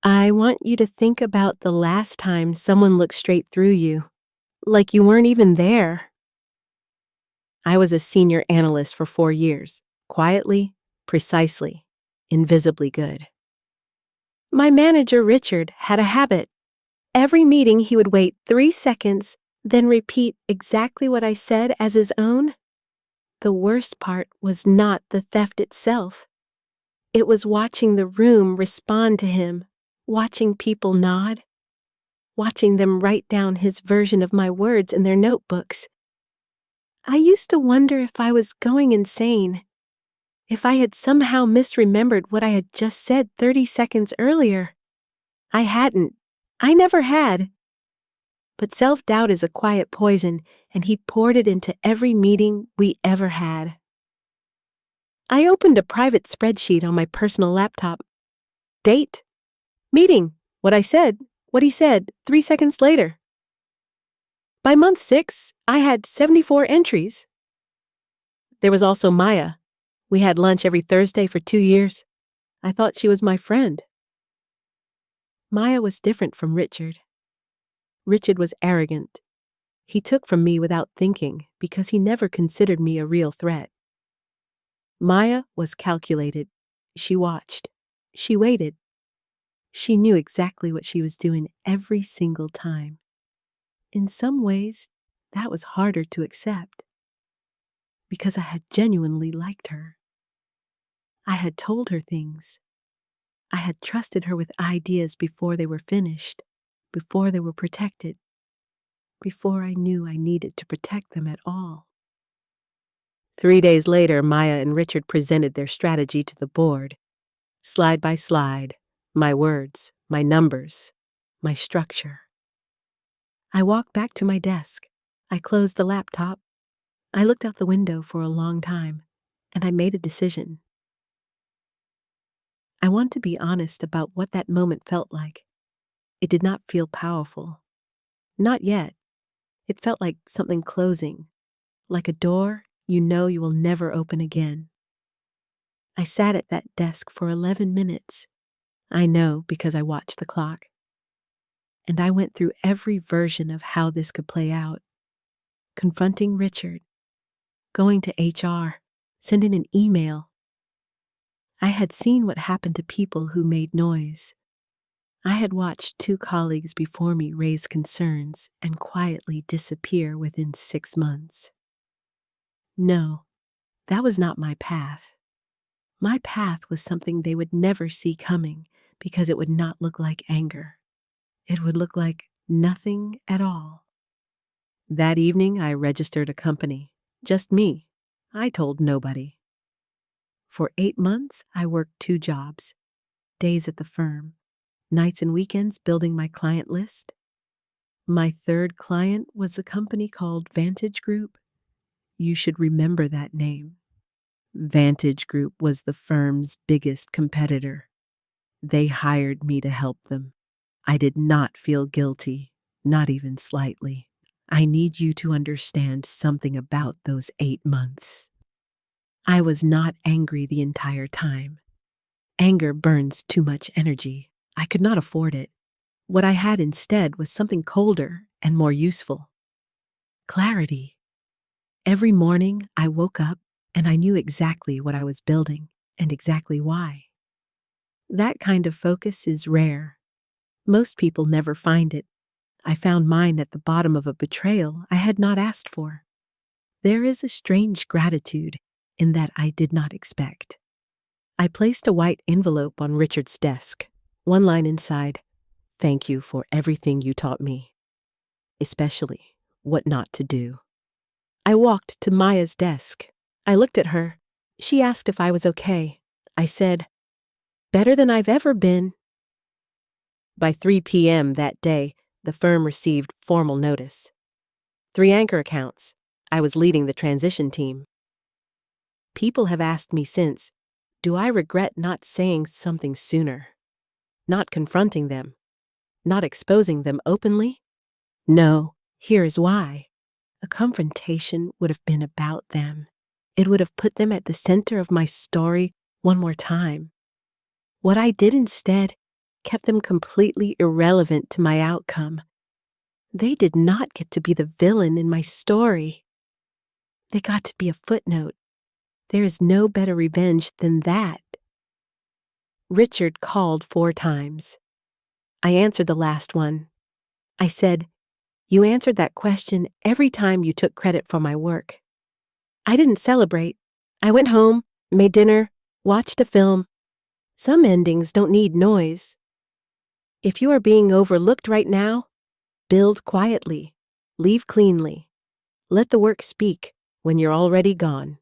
I want you to think about the last time someone looked straight through you, like you weren't even there. I was a senior analyst for 4 years, quietly, precisely, invisibly good. My manager, Richard, had a habit. Every meeting, he would wait 3 seconds, then repeat exactly what I said as his own. The worst part was not the theft itself. It was watching the room respond to him, watching people nod, watching them write down his version of my words in their notebooks. I used to wonder if I was going insane, if I had somehow misremembered what I had just said 30 seconds earlier. I hadn't. I never had. But self-doubt is a quiet poison, and he poured it into every meeting we ever had. I opened a private spreadsheet on my personal laptop. Date. Meeting. What I said. What he said 3 seconds later. By month 6, I had 74 entries. There was also Maya. We had lunch every Thursday for 2 years. I thought she was my friend. Maya was different from Richard. Richard was arrogant. He took from me without thinking because he never considered me a real threat. Maya was calculated. She watched. She waited. She knew exactly what she was doing every single time. In some ways, that was harder to accept because I had genuinely liked her. I had told her things. I had trusted her with ideas before they were finished, before they were protected, before I knew I needed to protect them at all. 3 days later, Maya and Richard presented their strategy to the board. Slide by slide, my words, my numbers, my structure. I walked back to my desk. I closed the laptop. I looked out the window for a long time, and I made a decision. I want to be honest about what that moment felt like. It did not feel powerful. Not yet. It felt like something closing, like a door you know you will never open again. I sat at that desk for 11 minutes. I know because I watched the clock. And I went through every version of how this could play out. Confronting Richard, going to HR, sending an email. I had seen what happened to people who made noise. I had watched 2 colleagues before me raise concerns and quietly disappear within 6 months. No, that was not my path. My path was something they would never see coming because it would not look like anger. It would look like nothing at all. That evening, I registered a company. Just me. I told nobody. For 8 months, I worked 2 jobs. Days at the firm, nights and weekends building my client list. My 3rd client was a company called Vantage Group. You should remember that name. Vantage Group was the firm's biggest competitor. They hired me to help them. I did not feel guilty, not even slightly. I need you to understand something about those 8 months. I was not angry the entire time. Anger burns too much energy. I could not afford it. What I had instead was something colder and more useful. Clarity. Every morning I woke up and I knew exactly what I was building and exactly why. That kind of focus is rare. Most people never find it. I found mine at the bottom of a betrayal I had not asked for. There is a strange gratitude in that I did not expect. I placed a white envelope on Richard's desk. One line inside, "Thank you for everything you taught me, especially what not to do." I walked to Maya's desk. I looked at her. She asked if I was okay. I said, "Better than I've ever been." By 3 p.m. that day, the firm received formal notice. 3 anchor accounts. I was leading the transition team. People have asked me since, do I regret not saying something sooner? Not confronting them? Not exposing them openly? No, here is why. A confrontation would have been about them. It would have put them at the center of my story one more time. What I did instead kept them completely irrelevant to my outcome. They did not get to be the villain in my story. They got to be a footnote. There is no better revenge than that. Richard called 4 times. I answered the last one. I said, "You answered that question every time you took credit for my work." I didn't celebrate. I went home, made dinner, watched a film. Some endings don't need noise. If you are being overlooked right now, build quietly, leave cleanly. Let the work speak when you're already gone.